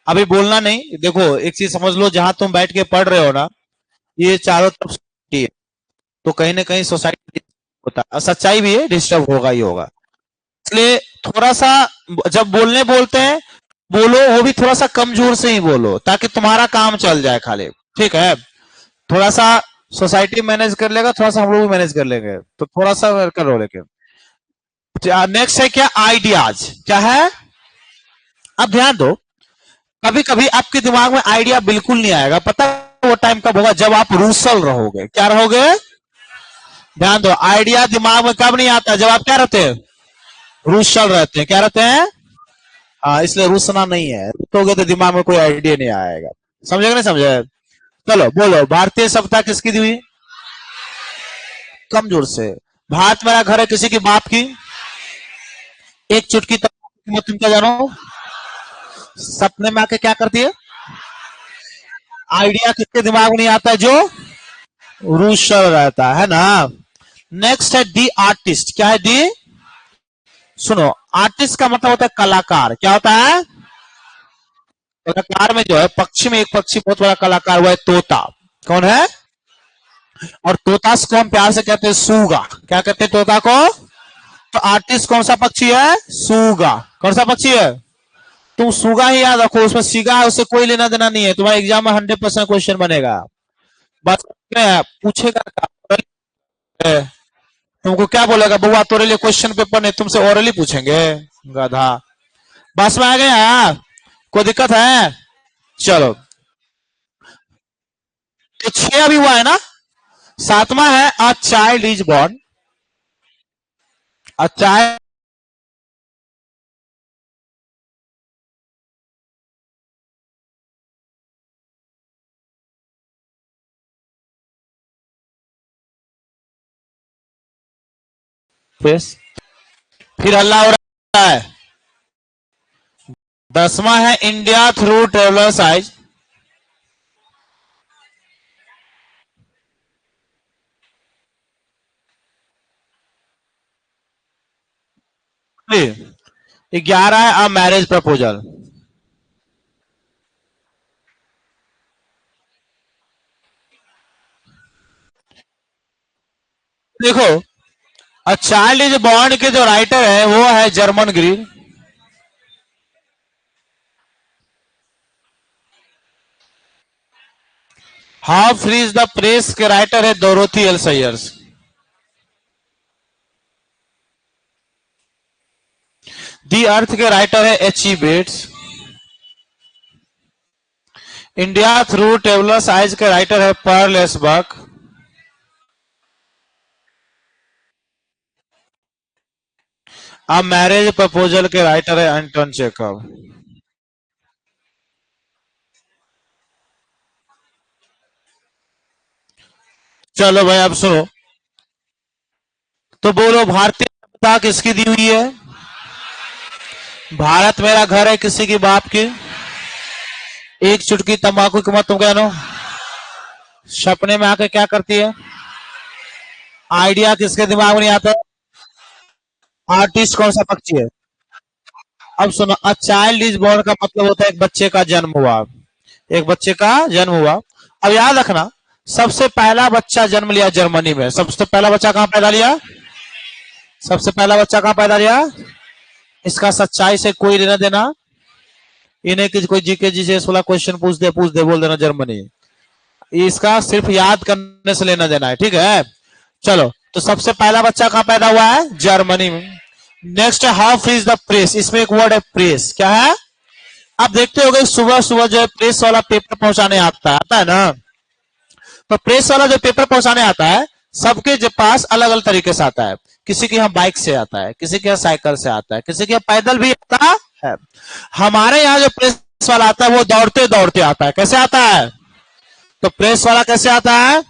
Speaker 1: अभी बोलना नहीं। देखो एक चीज समझ लो, जहां तुम बैठ के पढ़ रहे हो ना, ये चारों तरफ सोसाइटी है, तो कहीं ना कहीं सोसाइटी होता है, सच्चाई भी है, डिस्टर्ब होगा ही होगा। इसलिए थोड़ा सा जब बोलने बोलते हैं, बोलो वो भी थोड़ा सा कमजोर से ही बोलो ताकि तुम्हारा काम चल जाए खाली। ठीक है? थोड़ा सा सोसाइटी मैनेज कर लेगा, थोड़ा सा हम लोग भी मैनेज कर लेंगे, तो थोड़ा सा करो लेकिन नेक्स्ट है क्या, आइडियाज। क्या है, अब ध्यान दो, कभी कभी आपके दिमाग में आइडिया बिल्कुल नहीं आएगा, पता है वो टाइम कब होगा, जब आप रूसल रहोगे। क्या रहोगे, ध्यान दो, आइडिया दिमाग में कब नहीं आता, जब आप क्या रहते हैं, रूसल रहते हैं। क्या रहते हैं, हाँ, इसलिए रूसना नहीं है, रूसोगे तो दिमाग में कोई आइडिया नहीं आएगा। समझे कि नहीं समझे। चलो बोलो, भारतीय सभ्यता किसकी दी हुई, कमजोर से। भारत मेरा घर है किसी की बाप की, एक चुटकी तक तुम क्या जानो, सपने में आके क्या करती है, आइडिया किसके दिमाग में नहीं आता है, जो रूसल रहता है ना। नेक्स्ट है दी आर्टिस्ट। क्या है दी, सुनो, आर्टिस्ट का मतलब होता है कलाकार। क्या होता है, कलाकार में जो है, पक्षी में एक पक्षी बहुत बड़ा कलाकार हुआ है तोता। कौन है, और तोता को हम प्यार से कहते हैं सूगा। क्या कहते हैं तोता को, तो आर्टिस्ट कौन सा पक्षी है, सूगा। कौन सा पक्षी है, तुम सूगा ही याद रखो, उसमें सीगा है, उससे कोई लेना देना नहीं है, तुम्हारे एग्जाम में 100% क्वेश्चन बनेगा। बस पूछेगा तुमको क्या बोलेगा, बुआ तोरे लिए क्वेश्चन पेपर नहीं, तुमसे ओरली पूछेंगे, गधा। बस में आ गया, कोई दिक्कत है। चलो, तो 6 अभी हुआ है ना, 7वां है a child is born. A child फिर हल्ला हो रहा है। 10वां है इंडिया थ्रू ट्रेवलर्स आइज। फिर 11 है अ मैरिज प्रपोजल। देखो, अ चाइल्ड इज बॉर्न के जो राइटर है वो है German Green. How free is the press के राइटर है Dorothy L Sayers. The earth के राइटर है H E Bates. India through travellers eyes के राइटर है पर्ल एस बक। अब मैरिज प्रपोजल के राइटर है एंटन चेकब। चलो भाई, अब सुनो, तो बोलो, भारतीय सभ्यता किसकी दी हुई है, भारत मेरा घर है किसी की बाप की, एक चुटकी तंबाकू की मत तुम कह लो, सपने में आके क्या करती है, आइडिया किसके दिमाग में नहीं आता, आर्टिस्ट कौन सा पक्षी है। अब सुनो, अ चाइल्ड इज बॉर्न का मतलब होता है एक बच्चे का जन्म हुआ, एक बच्चे का जन्म हुआ। अब याद रखना, सबसे पहला बच्चा जन्म लिया जर्मनी में। सबसे पहला बच्चा कहां पैदा लिया, सबसे पहला बच्चा कहां पैदा लिया, इसका सच्चाई से कोई लेना देना, इन्हें कि कोई जीके जी से 16 क्वेश्चन पूछ दे बोल देना जर्मनी, इसका सिर्फ याद करने से लेना देना है, ठीक है। चलो, तो सबसे पहला बच्चा कहां पैदा हुआ है, जर्मनी में। नेक्स्ट है how free is the press. इसमें एक वर्ड है प्रेस। क्या है, आप देखते होगे सुबह सुबह जो है प्रेस वाला पेपर पहुंचाने आता है ना, तो प्रेस वाला जो पेपर पहुंचाने आता है, सबके जो पास अलग अलग तरीके से आता है। किसी के यहाँ बाइक से आता है, किसी के यहाँ साइकिल से आता है, किसी के यहाँ पैदल भी आता है। हमारे यहाँ जो प्रेस वाला आता है वो दौड़ते दौड़ते आता है। कैसे आता है, तो प्रेस वाला कैसे आता है,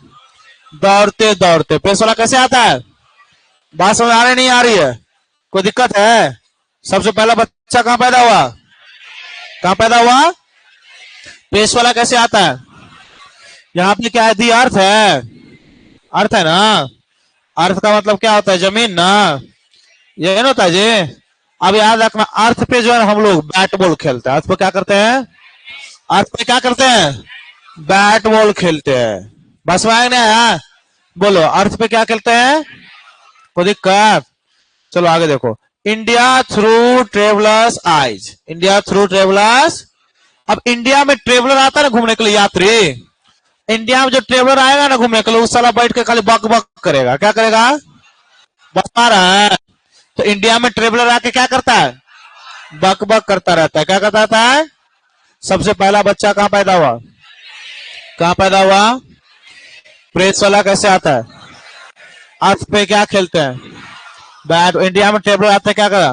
Speaker 1: दौड़ते दौड़ते। प्रेस वाला कैसे आता है, बात समझ आ रही नहीं आ रही है, कोई दिक्कत है। सबसे पहला बच्चा कहां पैदा हुआ, कहां पैदा हुआ, प्रेस वाला कैसे आता है, यहाँ पे क्या है, दी अर्थ है, अर्थ है ना, अर्थ का मतलब क्या होता है, जमीन ना, ये नहीं होता है जी। अब याद रखना, अर्थ पे जो है हम लोग बैट बॉल खेलते हैं। अर्थ पे क्या करते हैं, अर्थ पे क्या करते हैं, बैट बॉल खेलते हैं। बस में आया है, बोलो अर्थ पे क्या खेलते हैं, कोई दिक्कत। चलो आगे देखो, India through travellers eyes. India through travellers, अब इंडिया में ट्रेवलर आता है ना घूमने के लिए, यात्री। इंडिया में जो ट्रेवलर आएगा ना घूमने के लिए, उस साला बैठ के खाली बक बक करेगा। क्या करेगा, बता रहा है। तो इंडिया इंडिया में ट्रेवलर आके क्या करता है, बक बक करता रहता है। क्या करता है? सबसे पहला बच्चा कहां पैदा हुआ, कहां पैदा हुआ? प्रेस वाला कैसे आता है, अर्थ पे क्या खेलते हैं, बैट। इंडिया में ट्रेवलर आता है, क्या करा?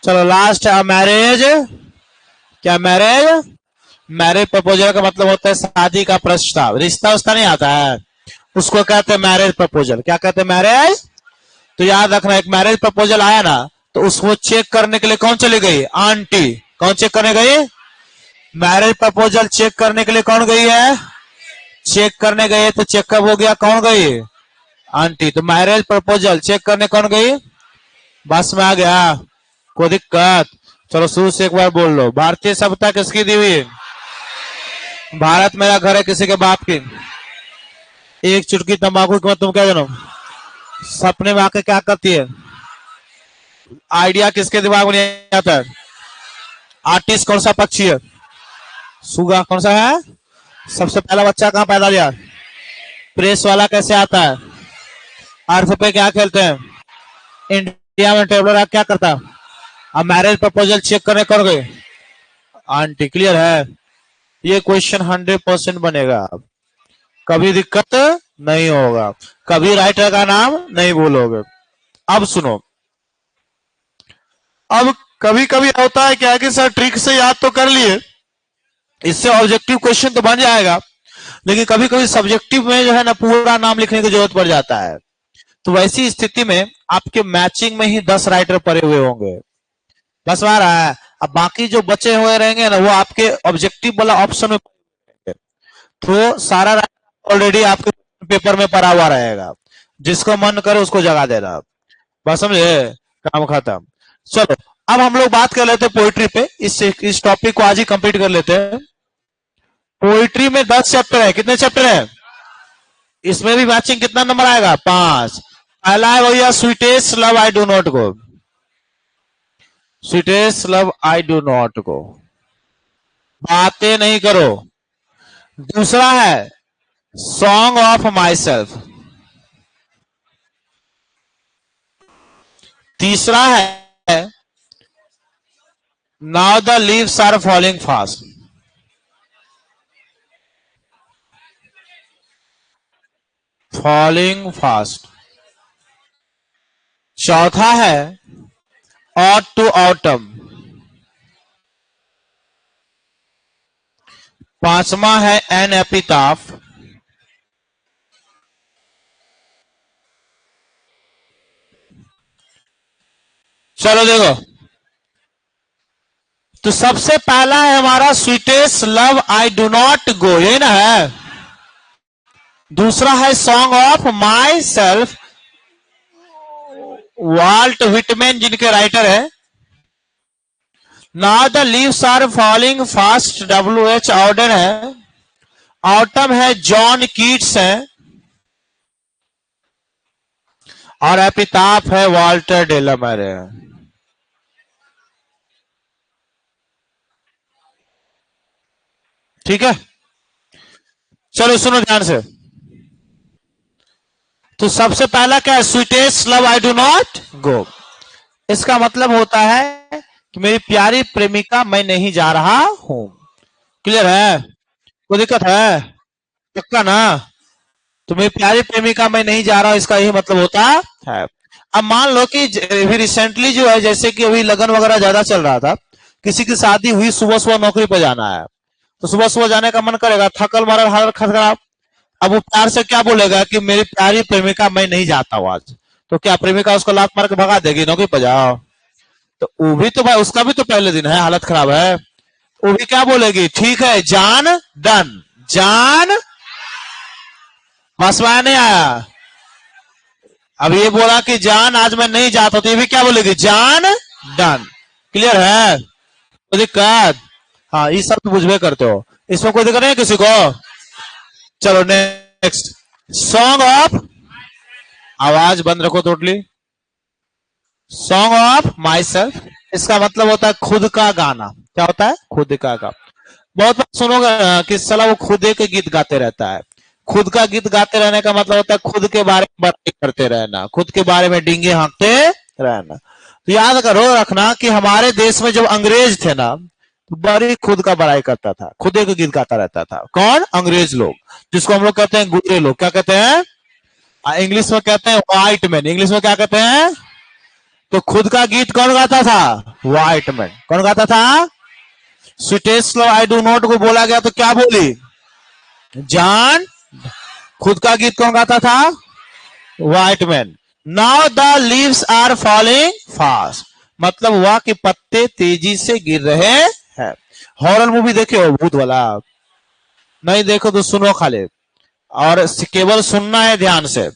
Speaker 1: चलो लास्ट मैरिज। क्या मैरिज? मैरिज प्रपोजल का मतलब होता है शादी का प्रस्ताव, रिश्ता उस्ता नहीं आता है, उसको कहते हैं मैरिज प्रपोजल। क्या कहते हैं? मैरिज। तो याद रखना, एक मैरिज प्रपोजल आया ना तो उसको चेक करने के लिए कौन चली गई? आंटी। कौन चेक करने गई? मैरिज प्रपोजल चेक करने के लिए कौन गई है? चेक करने गए तो चेकअप हो गया, कौन गई? आंटी। तो मैरिज प्रपोजल चेक करने कौन गई? बस में आ गया, कोई दिक्कत? चलो शुरू से एक बार बोल लो, भारतीय सभ्यता किसकी दी हुई? भारत मेरा घर है किसी के बाप की। एक चुटकी तंबाकू की तुम क्या जानो? सपने में आके क्या करती है? आइडिया किसके दिमाग में नहीं आता है? आर्टिस्ट कौन सा पक्षी है? सुगा। कौन सा है? सबसे पहला बच्चा कहां पैदा लिया? प्रेस वाला कैसे आता है? अर्थ पे क्या खेलते हैं? इंडिया में ट्रेवलर क्या करता? अब मैरिज प्रपोजल चेक करने कौन गए? आंटी। क्लियर है? ये क्वेश्चन 100% बनेगा, कभी दिक्कत नहीं होगा, कभी राइटर का नाम नहीं भूलोगे। अब सुनो, अब कभी कभी होता है क्या कि सर ट्रिक से याद तो कर लिए, इससे ऑब्जेक्टिव क्वेश्चन तो बन जाएगा, लेकिन कभी कभी सब्जेक्टिव में जो है ना पूरा नाम लिखने की जरूरत पड़ जाता है। तो वैसी स्थिति में आपके मैचिंग में ही 10 राइटर पड़े हुए होंगे, बस आ रहा है। अब बाकी जो बचे हुए रहेंगे ना वो आपके ऑब्जेक्टिव वाला ऑप्शन में, तो सारा ऑलरेडी आपके पेपर में पड़ा हुआ रहेगा, जिसको मन करे उसको जगा देना, बस समझे, काम खत्म। चलो अब हम लोग बात कर लेते हैं पोइट्री पे, इस टॉपिक को आज ही कंप्लीट कर लेते हैं। पोइट्री में 10 चैप्टर है। कितने चैप्टर है? इसमें भी मैचिंग कितना नंबर आएगा? 5। पहला है भैया sweetest love I do not go, sweetest love I do not गो, बातें नहीं करो। दूसरा है सॉन्ग ऑफ माई सेल्फ। तीसरा है now the leaves are falling fast. Falling fast. चौथा है ऑट टू ऑटम। पांचवा है एन एपिटाफ। चलो देखो, तो सबसे पहला है हमारा sweetest love I do not go, ये ना है। दूसरा है song of my self, Walt Whitman जिनके राइटर है। Now the leaves are falling fast, WH order है। ऑटम है जॉन कीट्स है, और एपिताफ है वाल्टर डेलामर है। ठीक है, चलो सुनो ध्यान से। तो सबसे पहला क्या है? Sweetest love I do not गो। इसका मतलब होता है कि मेरी प्यारी प्रेमिका मैं नहीं जा रहा हूं। क्लियर है? कोई दिक्कत है? पक्का ना? तो मेरी प्यारी प्रेमिका मैं नहीं जा रहा हूं, इसका यही मतलब होता है। अब मान लो कि अभी रिसेंटली जो है, जैसे कि अभी लगन वगैरह ज्यादा चल रहा था, किसी की शादी हुई, सुबह सुबह नौकरी पर जाना है, तो सुबह सुबह जाने का मन करेगा, थकल मरल हालत खराब। अब वो प्यार से क्या बोलेगा कि मेरी प्यारी प्रेमिका मैं नहीं जाता हूं आज, तो क्या प्रेमिका उसको लात मार के भगा देगी, नौकरी पर जाओ? तो वो भी तो भाई, उसका भी तो पहले दिन है, हालत खराब है, वो भी क्या बोलेगी? ठीक है जान, डन। जान मसवाया नहीं आया। अब ये बोला कि जान आज मैं नहीं जाता, तो ये भी क्या बोलेगी? जान, डन। क्लियर है? कोई दिक्कत? हाँ, ये सब तो बुझवे करते हो, इसमें कोई दिक्कत नहीं किसी को। चलो नेक्स्ट, सॉन्ग ऑफ, आवाज बंद रखो totally. Song of my self, इसका मतलब होता है खुद का गाना। क्या होता है? खुद का गाना। बहुत बार सुनोगे कि साला वो खुद के गीत गाते रहता है। खुद का गीत गाते रहने का मतलब होता है खुद के बारे में बातें करते रहना, खुद के बारे में डींगे हाँकते रहना। तो याद करो रखना कि हमारे देश में जब अंग्रेज थे ना, तो बड़ी खुद का बड़ाई करता था, खुद एक गीत गाता रहता था। कौन? अंग्रेज लोग, जिसको हम लोग कहते हैं गुजरे लोग। क्या कहते हैं? इंग्लिश में कहते हैं व्हाइट मैन। इंग्लिश में क्या कहते हैं? तो खुद का गीत कौन गाता था? White man. कौन गाता था? Sweetest love I do not को बोला गया तो क्या बोली? जॉन। खुद का गीत कौन गाता था? White man. Now the leaves are falling fast, मतलब हुआ कि पत्ते तेजी से गिर रहे हैं। हॉरर मूवी देखे हो भूत वाला? नहीं देखो तो सुनो खाली, और केवल सुनना है ध्यान से।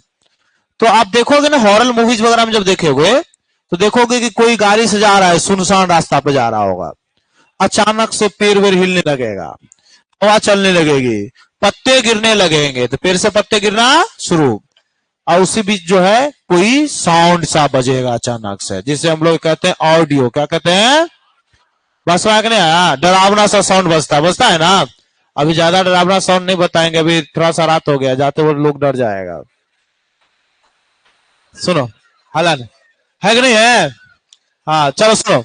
Speaker 1: तो आप देखोगे ना हॉरर मूवीज वगैरह में जब देखोगे तो देखोगे कि कोई गाड़ी से जा रहा है, सुनसान रास्ता पे जा रहा होगा, अचानक से पेड़ वेड़ हिलने लगेगा, हवा चलने लगेगी, पत्ते गिरने लगेंगे, तो पेड़ से पत्ते गिरना शुरू, और उसी बीच जो है कोई साउंड सा बजेगा अचानक से, जिसे हम लोग कहते हैं ऑडियो। क्या कहते हैं? बस वहां नहीं आया, डरावना सा साउंड बजता है ना। अभी ज्यादा डरावना साउंड नहीं बताएंगे, अभी थोड़ा सा रात हो गया, जाते हुए लोग डर जाएगा। सुनो, हलन है कि नहीं है? हाँ चलो सुनो।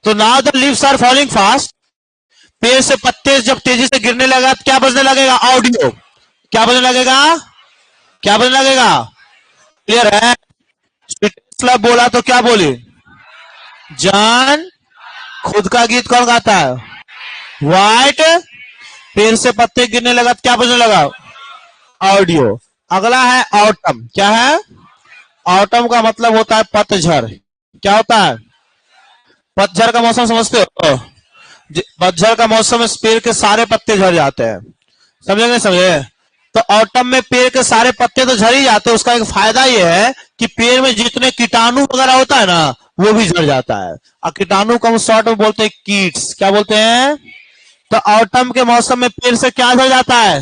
Speaker 1: तो now the leaves are falling fast, पेड़ से पत्ते जब तेजी से गिरने लगा तो क्या बजने लगेगा? ऑडियो। क्या बजने लगेगा? क्या बजने लगेगा? क्लियर है? मतलब बोला तो क्या बोली? जान। खुद का गीत कौन गाता है? व्हाइट। पेड़ से पत्ते गिरने लगा तो क्या बजने लगा? ऑडियो। अगला है ऑटम। क्या है? ऑटम का मतलब होता है पतझड़। क्या होता है? पतझड़ का मौसम समझते हो? पतझड़ का मौसम में पेड़ के सारे पत्ते झड़ जाते हैं। समझे नहीं समझे? तो ऑटम में पेड़ के सारे पत्ते तो झड़ ही जाते हैं। उसका एक फायदा यह है कि पेड़ में जितने कीटाणु वगैरह होता है ना, वो भी झड़ जाता है। और कीटाणु को हम शॉर्ट में बोलते हैं कीट्स। क्या बोलते हैं? तो ऑटम के मौसम में पेड़ से क्या झड़ जाता है?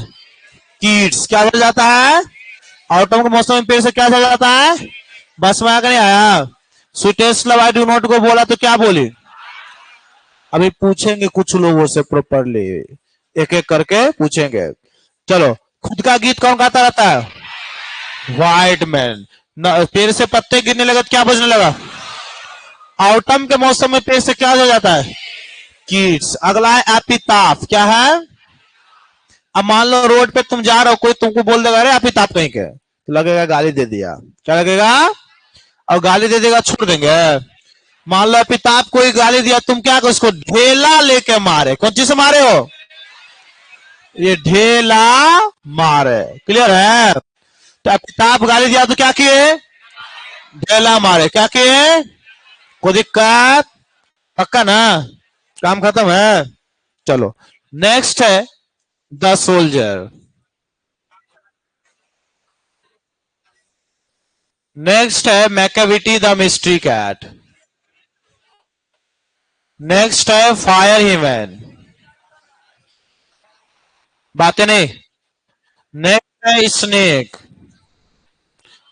Speaker 1: कीट्स। क्या झड़ जाता है? ऑटम के मौसम में पेड़ से क्या झड़ जाता है? बस में आकर नहीं आया। Sweetest love I do not को बोला तो क्या बोली? अभी पूछेंगे कुछ लोगों से प्रॉपरली, एक एक करके पूछेंगे। चलो, खुद का गीत कौन गाता रहता है? White man. पेड़ से पत्ते गिरने लगे तो क्या बजने लगा? ऑटम के मौसम में पेड़ से क्या हो जाता है? कीट्स। अगला है एपिताफ। क्या है? अब मान लो रोड पे तुम जा रहे हो, कोई तुमको बोल देगा अरे एपिताफ कहीं के, तो लगेगा गाली दे दिया। क्या लगेगा? और गाली दे देगा, छोड़ देंगे। मान लो एपिताफ कोई गाली दिया, तुम क्या करो? उसको ढेला लेके मारे। कौन चीज से मारे हो? ये ढेला मारे। क्लियर है? तो एपिताफ गाली दिया तो क्या किए? ढेला मारे। क्या किए? कोई दिक्कत? पक्का ना? काम खत्म है? चलो नेक्स्ट है द सोल्जर। नेक्स्ट है Macavity the mystery cat. Next है फायर ही मैन। बातें नहीं। नेक्स्ट है स्नेक।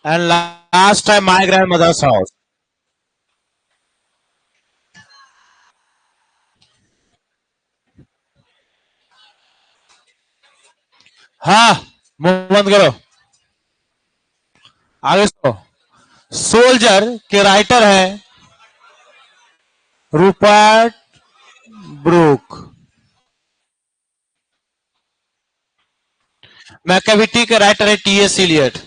Speaker 1: एंड लास्ट है माय ग्रैंड मदर्स हाउस। हाँ, मुंह बंद करो, आगे सुनो। सोल्जर के राइटर है रूपर्ट ब्रूक। मैकेविटी के राइटर है TS Elliot.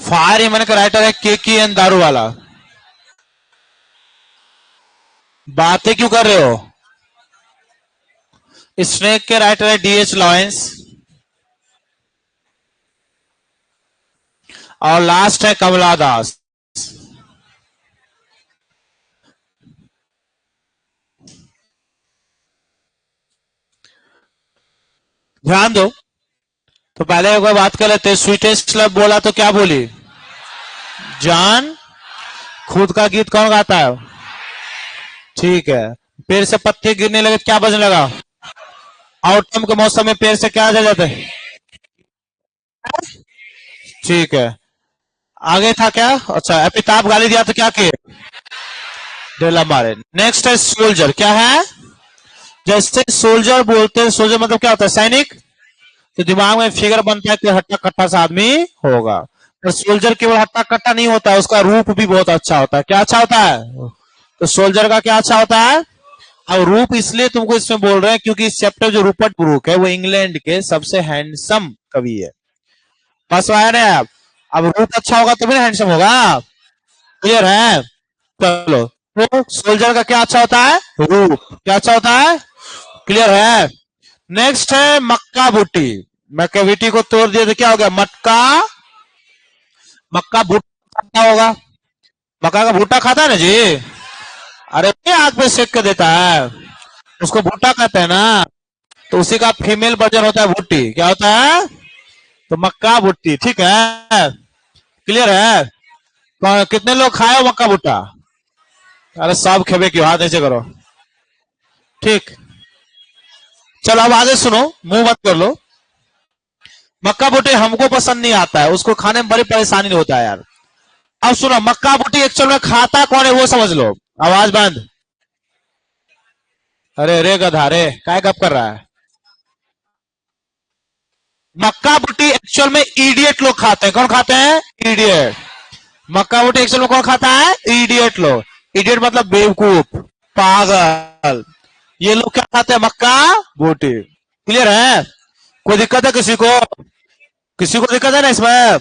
Speaker 1: Fire he man का राइटर है केकी एन दारूवाला। बातें क्यों कर रहे हो? स्नेक के राइटर है डीएच लॉरेंस। और लास्ट है कमला दास। ध्यान दो। तो पहले एक बार बात कर लेते हैं। स्वीटेस्ट लव बोला तो क्या बोली? जान। खुद का गीत कौन गाता है? ठीक है। पेड़ से पत्ते गिरने लगे तो क्या बजने लगा? ऑटम के मौसम में पेड़ से क्या आ जाता है? ठीक है। आगे था क्या? अच्छा, एपिताफ गाली दिया तो क्या किए? ढेला मारे। नेक्स्ट है सोल्जर। क्या है? जैसे सोल्जर बोलते हैं, सोल्जर मतलब क्या होता है? सैनिक। तो दिमाग में फिगर बनता है कि हट्टा कट्टा सा आदमी होगा। और सोल्जर केवल हट्टा कट्टा नहीं होता है, उसका रूप भी बहुत अच्छा होता है। क्या अच्छा होता है? तो सोल्जर का क्या अच्छा होता है? अब रूप इसलिए तुमको इसमें बोल रहे हैं क्योंकि इस चैप्टर जो रूपर्ट ब्रूक है वो इंग्लैंड के सबसे हैंडसम कवि है। बस आया ना आप। अब रूप अच्छा होगा तो भी हैंडसम होगा। क्लियर है? चलो, तो सोल्जर का क्या अच्छा होता है? रूप। क्या अच्छा होता है? क्लियर है? नेक्स्ट है मक्का बूटी। मक्का बूटी को तोड़ दिया तो क्या हो गया? मक्का। मक्का भुट्टा खाता होगा। मक्का का भुट्टा खाता है ना जी। अरे आग पे सेक के देता है, उसको भुट्टा कहते हैं ना। तो उसी का फीमेल वर्जन होता है भुट्टी। क्या होता है? तो मक्का भुट्टी। ठीक है? क्लियर है? कितने लोग खाए हो मक्का भुट्टा? अरे सब खेबे क्यों, हाथ ऐसे करो। ठीक, चलो अब आगे सुनो, मुंह मत कर लो। मक्का बोटी हमको पसंद नहीं आता है, उसको खाने में बड़ी परेशानी होता है यार। अब सुनो, मक्का बोटी एक्चुअल में खाता कौन है वो समझ लो। आवाज बंद। अरे रे गधा रे, काय गप कर रहा है? मक्का बोटी एक्चुअल में इडियट लोग खाते हैं। कौन खाते हैं? इडियट। मक्का बोटी एक्चुअल में कौन खाता है? इडियट लोग। इडियट मतलब बेवकूफ, पागल। ये लोग क्या खाते हैं? मक्का बोटी। क्लियर है? कोई दिक्कत है किसी को? किसी को दिक्कत है ना इसमें?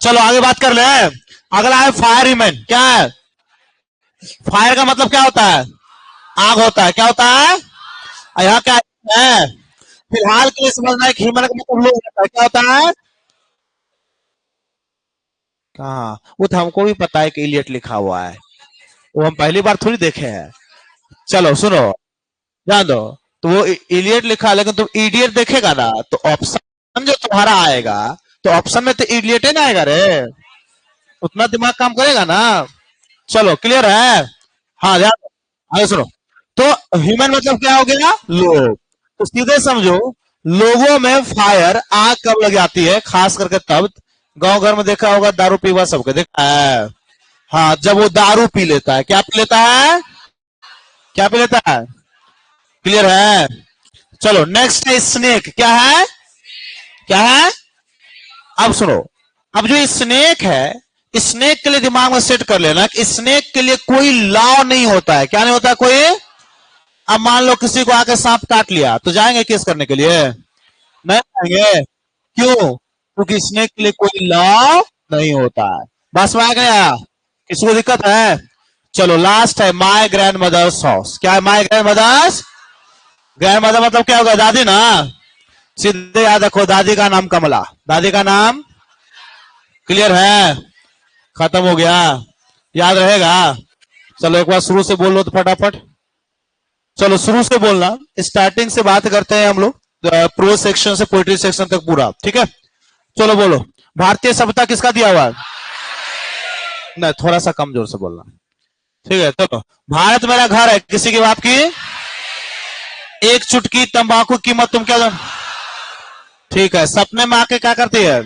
Speaker 1: चलो आगे बात कर ले। अगला है फायरमैन। क्या है? फायर का मतलब क्या होता है? आग होता है। क्या होता है? यहाँ क्या है? फिलहाल के लिए समझना है कि ह्यूमन का मतलब लोग होता है। क्या होता है? कहा वो तो हमको भी पता है कि इलियट लिखा हुआ है, वो हम पहली बार थोड़ी देखे हैं। चलो सुनो, जान दो। तो वो इलियट लिखा है, लेकिन तुम इडियट देखेगा ना तो ऑप्शन जो तुम्हारा आएगा, तो ऑप्शन में तो इडियट ही ना आएगा रे। उतना दिमाग काम करेगा ना। चलो क्लियर है? हाँ ध्यान दो, आगे सुनो। तो ह्यूमन मतलब क्या हो गया? लोग। तो सीधे समझो, लोगों में फायर, आग कब लग जाती है? खास करके तब, गांव घर में देखा होगा, दारू पीवा सबके देखा है। हाँ, जब वो दारू पी लेता है। क्या पी लेता है? क्या पी लेता है? क्लियर है? चलो नेक्स्ट है स्नेक। क्या है? क्या है? अब सुनो, अब जो स्नेक है, स्नेक के लिए दिमाग में सेट कर लेना कि स्नेक के लिए कोई लॉ नहीं होता है। क्या नहीं होता? कोई। अब मान लो किसी को आके सांप काट लिया तो जाएंगे केस करने के लिए? नहीं जाएंगे। क्यों? क्योंकि स्नेक के लिए कोई लॉ नहीं होता है। बस में आ गया? किसी को दिक्कत है? चलो लास्ट है माय ग्रैंड मदर्स हाउस। क्या है my grand mother's? Grand mother मतलब क्या होगा? दादी ना। सीधे याद रखो, दादी का नाम कमला। दादी का नाम। क्लियर है? खत्म हो गया? याद रहेगा? चलो एक बार शुरू से बोल लो तो फटाफट। चलो शुरू से बोलना, स्टार्टिंग से बात करते हैं हम लोग, प्रो सेक्शन से पोइट्री सेक्शन तक पूरा। ठीक है? चलो बोलो। भारतीय सभ्यता किसका दिया हुआ है? नहीं, थोड़ा सा कमजोर से बोलना। ठीक है? चलो, भारत मेरा घर है, किसी की बात की? एक चुटकी तंबाकू की कीमत तुम क्या जान? ठीक है। सपने में आके क्या करती है?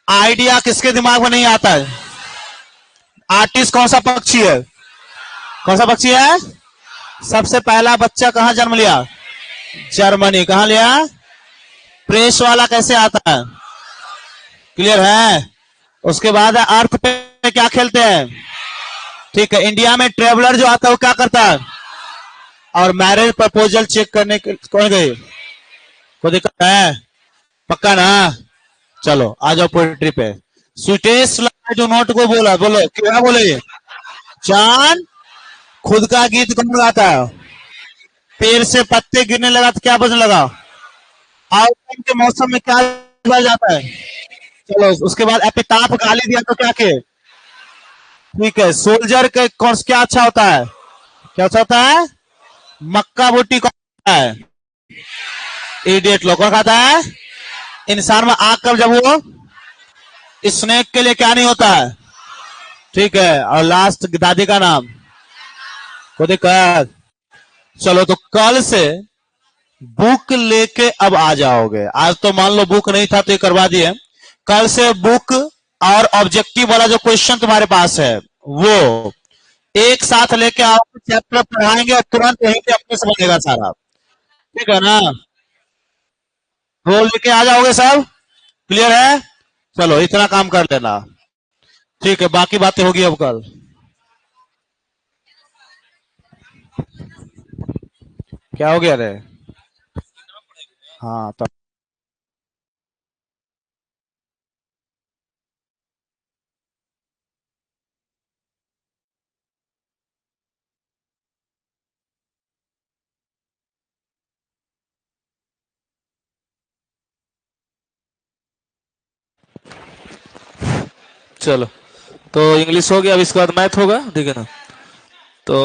Speaker 1: आइडिया किसके दिमाग में नहीं आता है? आर्टिस्ट कौन सा पक्षी है? कौन सा पक्षी है? सबसे पहला बच्चा कहां जन्म लिया? जर्मनी। कहां लिया? प्रेस वाला कैसे आता है? क्लियर है? उसके बाद अर्थ पे क्या खेलते हैं? ठीक है। इंडिया में ट्रेवलर जो आता है वो क्या करता है? और मैरिज प्रपोजल चेक करने के कौन गए? कोई दिक्कत है? पक्का ना? चलो आ जाओ पोएट्री पे। स्वीटेस्ट लाइट जो नोट को बोला, बोलो क्या बोले? चांद। खुद का गीत कौन गाता है? पेड़ से पत्ते गिरने लगा तो क्या बजने लगा? आउटम के मौसम में क्या बज जाता है? चलो उसके बाद एपिताफ गाली दिया तो क्या के? ठीक है। सोल्जर के कौन क्या अच्छा होता है? क्या अच्छा होता है? मक्का बोटी कौन खाता है? इडियट लोग। कौन खाता है? इंसान में आग कब जब वो? स्नेक के लिए क्या नहीं होता है? ठीक है। और लास्ट दादी का नाम। को दिक्कत? चलो तो कल से बुक लेके अब आ जाओगे। आज तो मान लो बुक नहीं था तो ये करवा दिए। कल से बुक और ऑब्जेक्टिव वाला जो क्वेश्चन तुम्हारे पास है वो एक साथ लेके आओ, चैप्टर पढ़ाएंगे और तुरंत यहीं पे अपने से बनेगा सारा। ठीक है ना? रोल लेके आ जाओगे सब? क्लियर है? चलो इतना काम कर लेना। ठीक है, बाकी बातें होगी अब कल। क्या हो गया रे? हाँ तो चलो, तो इंग्लिश हो गया, अब इसके बाद मैथ होगा, ठीक है ना? तो